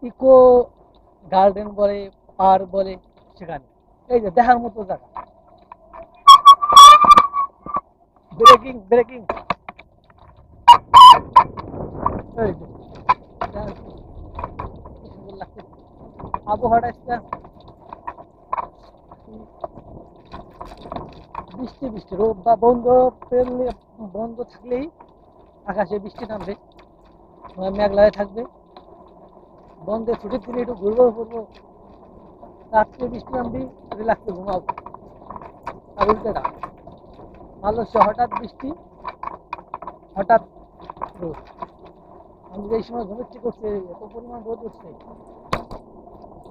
Eco garden বলে, park বলে, সেখানে এই যে দেখার মতো জায়গা। ব্রেকিং ব্রেকিং, এই যে দেখার কি সুন্দর লাগছে আবহাওয়াটা আজকে। বৃষ্টি বৃষ্টি রোদ বা বন্ধ পেলে, বন্ধ থাকলেই আকাশে বৃষ্টি নামবে, মেঘলায় থাকবে। বন্ধে ছুটির দিনে একটু ঘুরবো ঘুরবো, রাত্রে বৃষ্টি নামবি, রিল্যাক্সে ঘুমাবো। আর উল্টেটা ভালো সে হঠাৎ বৃষ্টি, হঠাৎ রোদ। আমি যে এই সময় ঘুমিয়ে করছে, এত পরিমাণ রোদ উঠছে।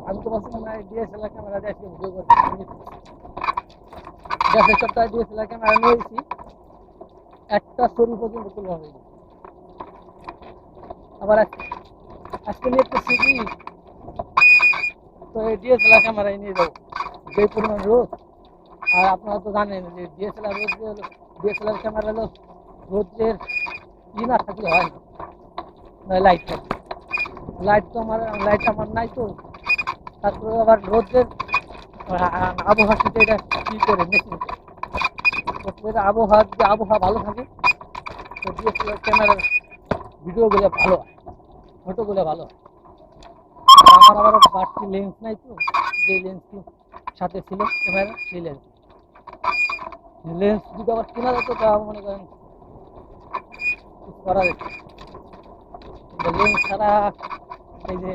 আমি তো ভাবছি মনে হয় ডিএসএলআর ক্যামেরা দিয়ে আজকে ভিডিও করছি। গ্যাসের সপ্তাহে ডিএসএলআর ক্যামেরা নিয়েছি, একটা ছবি পর্যন্ত তোলা হয়নি। আবার আজকে নিয়ে করছি কি, তো এই ডিএসএলআর ক্যামেরায় নিয়ে যাবো, যে পরিমাণ রোদ। আর আপনারা তো জানেন যে ডিএসএলআর রোদ, ডিএসএলআর ক্যামেরা হলো রোদ্রের না থাকলে হয় না, লাইট থাকে। লাইট তো আমার নাই তো। তারপরে আবার রোদ্রের আবহাওয়ার সাথে এটা কি করে মেশিন করে, আবহাওয়া যদি আবহাওয়া ভালো থাকে তো ডিএসএলআর ক্যামেরার ভিডিওগুলো ভালো হয়, ফটোগুলো ভালো হয়। আমার আবার বাড়তি লেন্স নাই তো, যে লেন্সটি সাথে ছিল ক্যামেরা, সেই লেন্স। লেন্স যদি আবার কেনা যেত তা মনে করেন কিছু করা যেত। লেন্স ছাড়া এই যে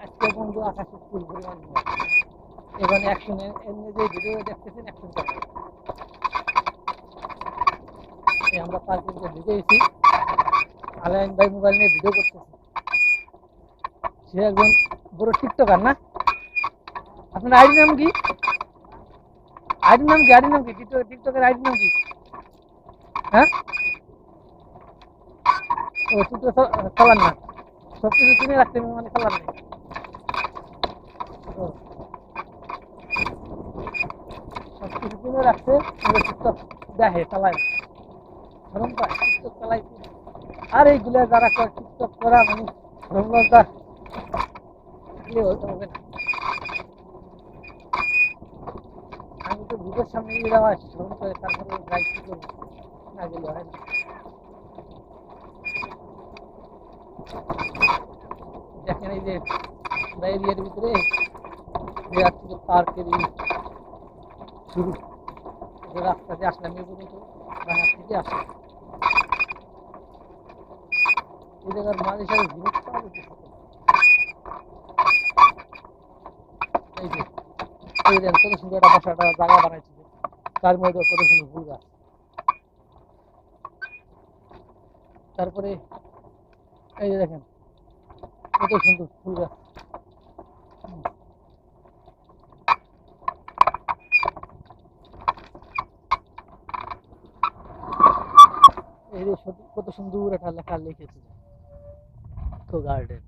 আজকে বন্ধু আকাশে ফুল পরিমাণ এখানে অ্যাকশন, এমনি যে ভিডিও দেখতেছেন অ্যাকশন করা। আমরা পার্কে ঢুকে গেছি, আলাইন ভাই মোবাইল নিয়ে ভিডিও করতেছে। সে একজন বড় টিকটকার না? আপনার আইডি নাম কি? আইডি নাম কি? আইডি নাম কি? টিকটকের আইডি নাম কি? হ্যাঁ, ও টিকটক চালান না, সব কিছু কিনে রাখতে মানে চালান নেই। সব কিছু কিনে রাখতে টিকটক দেখে, চালায় না। ধরুন টিকটক চালাই। আর এইগুলো যারা টিকটক করা মানে ধর্মলতা থাকলে হবে না। আমি তো ভিডিওর সামনে নিয়ে যাওয়া শ্রম করে, তারপরে যাই কি করবো, না গেলে হয় না। দেখেন এই যে এরিয়ার ভিতরে যে পার্কের শুরু, রাস্তা দিয়ে আসলাম এই পর্যন্ত, বাজার থেকে আসলাম। এই জায়গার মাঝে সাথে জিনিস পাওয়া যেতেছে। এই যে এই দেন কত সুন্দর একটা বসাটা জায়গা বানাইছে, তার মধ্যে কত সুন্দর ফুল গাছ। তারপরে এই যে দেখেন কত সুন্দর ফুল গাছ। এই যে কত সুন্দর একটা লেখা লিখেছে, ইকো গার্ডেন।